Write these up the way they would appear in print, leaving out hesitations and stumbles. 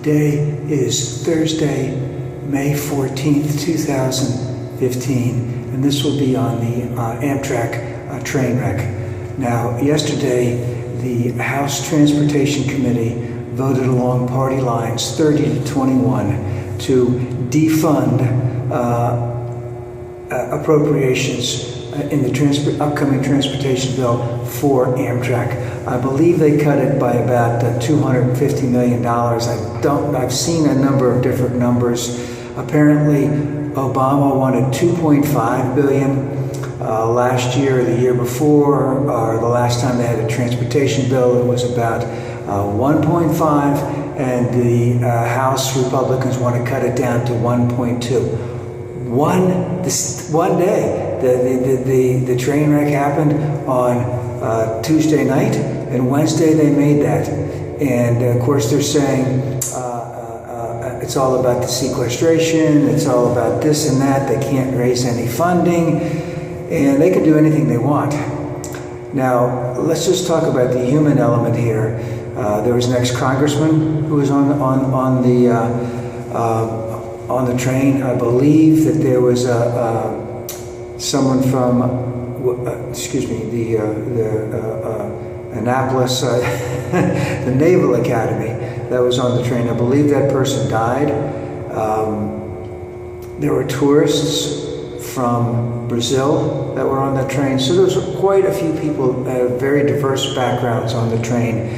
Today is Thursday, May 14th, 2015, and this will be on the Amtrak train wreck. Now, yesterday, the House Transportation Committee voted along party lines 30-21 to defund appropriations in the upcoming transportation bill for Amtrak. I believe they cut it by about $250 million. I've seen a number of different numbers. Apparently, Obama wanted $2.5 billion last year or the year before, or the last time they had a transportation bill, it was about 1.5, and the House Republicans want to cut it down to 1.2. One day, the train wreck happened on Tuesday night, and Wednesday they made that. And of course they're saying it's all about the sequestration, it's all about this and that, they can't raise any funding, and they can do anything they want. Now, let's just talk about the human element here. There was an ex-congressman who was on the train. I believe that there was someone from, Annapolis, the Naval Academy that was on the train. I believe that person died. There were tourists from Brazil that were on that train. So there was quite a few people, very diverse backgrounds on the train.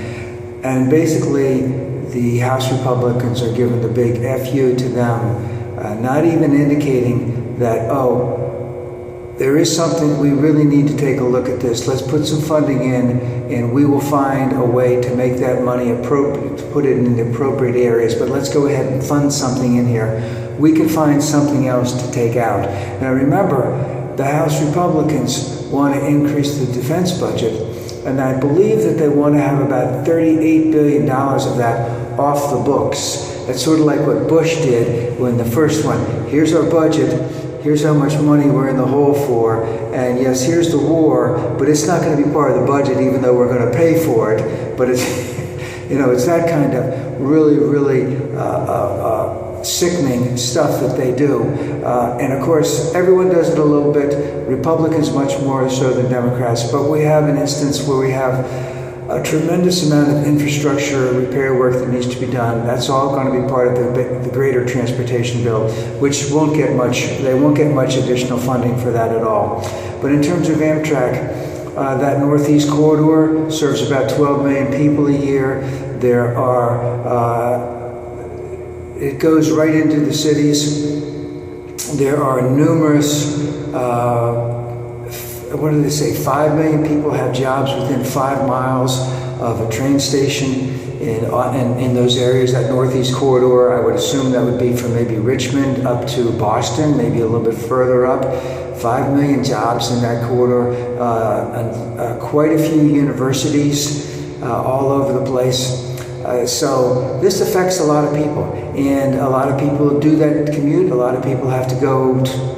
And basically, the House Republicans are giving the big FU to them, not even indicating that, oh, there is something, we really need to take a look at this. Let's put some funding in, and we will find a way to make that money appropriate, to put it in the appropriate areas, but let's go ahead and fund something in here. We can find something else to take out. Now remember, the House Republicans want to increase the defense budget, and I believe that they want to have about $38 billion of that off the books. That's sort of like what Bush did when the first one, here's our budget, here's how much money we're in the hole for, and yes, here's the war, but it's not going to be part of the budget even though we're going to pay for it. But it's, it's that kind of really, really sickening stuff that they do. And of course, everyone does it a little bit. Republicans much more so than Democrats, but we have an instance where we have a tremendous amount of infrastructure repair work that needs to be done. That's all going to be part of the greater transportation bill, which won't get much, they won't get much additional funding for that at all. But in terms of Amtrak, that Northeast corridor serves about 12 million people a year. There are, it goes right into the cities. There are numerous, what do they say, 5 million people have jobs within 5 miles of a train station in those areas, that Northeast corridor. I would assume that would be from maybe Richmond up to Boston, maybe a little bit further up. 5 million jobs in that corridor, and quite a few universities all over the place. So this affects a lot of people, and a lot of people do that commute. A lot of people have to go to,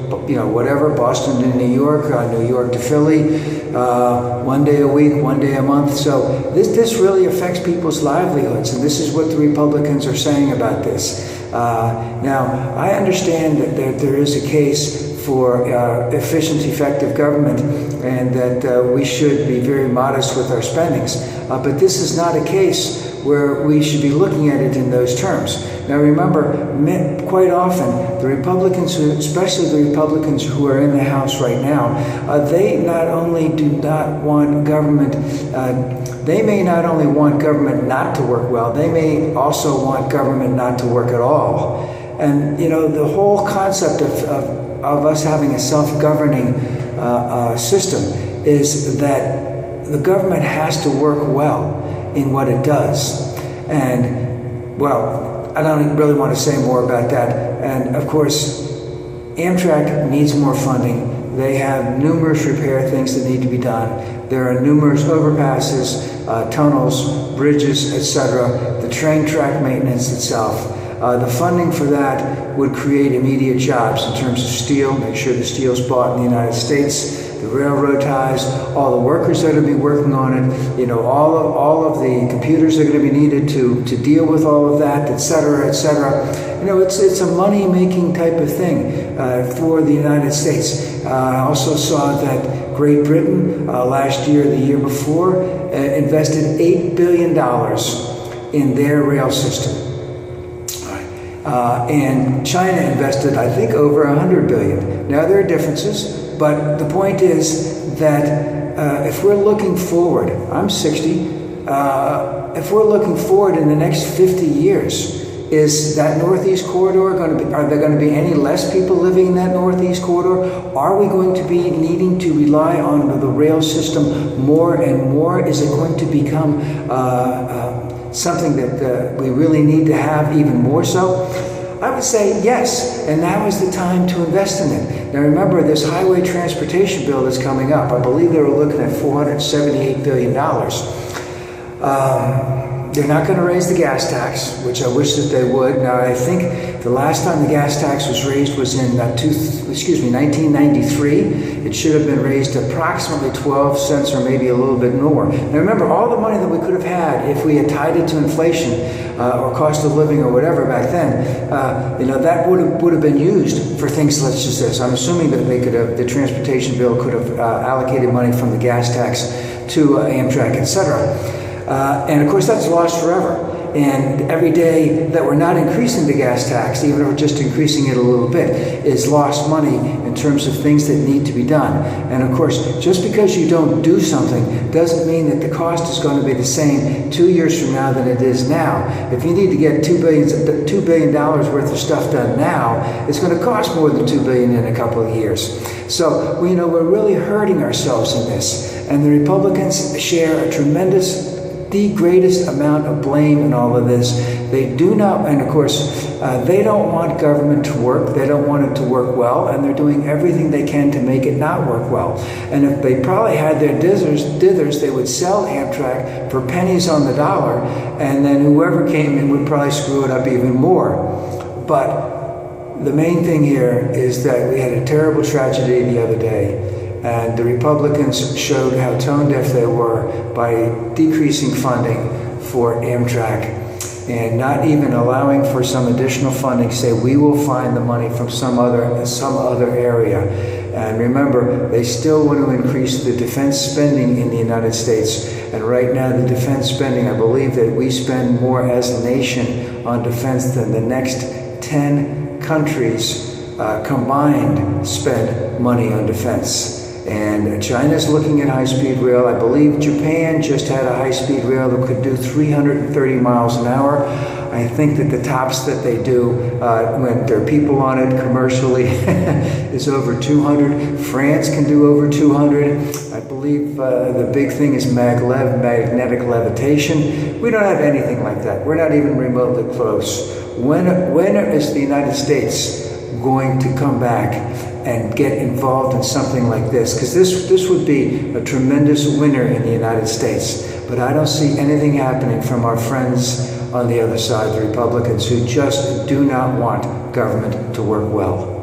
whatever, Boston to New York, New York to Philly, one day a week, one day a month. So this really affects people's livelihoods, and this is what the Republicans are saying about this. Now, I understand that there is a case for efficient, effective government, and that we should be very modest with our spendings. But this is not a case where we should be looking at it in those terms. Now remember, quite often, the Republicans, especially the Republicans who are in the House right now, they not only do not want government, they may not only want government not to work well, they may also want government not to work at all. And the whole concept of us having a self-governing system is that the government has to work well in what it does. And, well, I don't really want to say more about that. And of course, Amtrak needs more funding. They have numerous repair things that need to be done. There are numerous overpasses, tunnels, bridges, etc. The train track maintenance itself. The funding for that would create immediate jobs in terms of steel, make sure the steel's bought in the United States, the railroad ties, all the workers that are going to be working on it, you know, all of the computers that are going to be needed to deal with all of that, et cetera, et cetera. You know, it's a money-making type of thing for the United States. I also saw that Great Britain last year, the year before, invested $8 billion in their rail system. And China invested, I think, over $100 billion. Now, there are differences, but the point is that if we're looking forward, I'm 60, if we're looking forward in the next 50 years, is that Northeast corridor going to be, are there going to be any less people living in that Northeast corridor? Are we going to be needing to rely on the rail system more and more? Is it going to become something that we really need to have even more so? I would say yes, and now is the time to invest in it. Now remember, this highway transportation bill that's coming up, I believe they were looking at $478 billion. They're not going to raise the gas tax, which I wish that they would. Now, I think the last time the gas tax was raised was in 1993. It should have been raised approximately 12 cents or maybe a little bit more. Now, remember, all the money that we could have had if we had tied it to inflation or cost of living or whatever back then, you know, that would have been used for things such as this. I'm assuming that they could have, the transportation bill could have allocated money from the gas tax to Amtrak, etc. And of course that's lost forever. And every day that we're not increasing the gas tax, even if we're just increasing it a little bit, is lost money in terms of things that need to be done. And of course, just because you don't do something doesn't mean that the cost is going to be the same 2 years from now than it is now. If you need to get $2 billion worth of stuff done now, it's going to cost more than $2 billion in a couple of years. So, you know, we're really hurting ourselves in this. And the Republicans share a tremendous, the greatest amount of blame in all of this. They do not, and of course, they don't want government to work. They don't want it to work well, and they're doing everything they can to make it not work well. And if they probably had their dithers, they would sell Amtrak for pennies on the dollar, and then whoever came in would probably screw it up even more. But the main thing here is that we had a terrible tragedy the other day. And the Republicans showed how tone deaf they were by decreasing funding for Amtrak and not even allowing for some additional funding. Say, we will find the money from some other area. And remember, they still want to increase the defense spending in the United States. And right now, the defense spending, I believe that we spend more as a nation on defense than the next 10 countries combined spend money on defense. And China's looking at high-speed rail. I believe Japan just had a high-speed rail that could do 330 miles an hour. I think that the tops that they do when there are people on it commercially is over 200. France can do over 200. I believe the big thing is magnetic levitation. We don't have anything like that. We're not even remotely close. When is the United States going to come back and get involved in something like this? Because this would be a tremendous winner in the United States. But I don't see anything happening from our friends on the other side, the Republicans, who just do not want government to work well.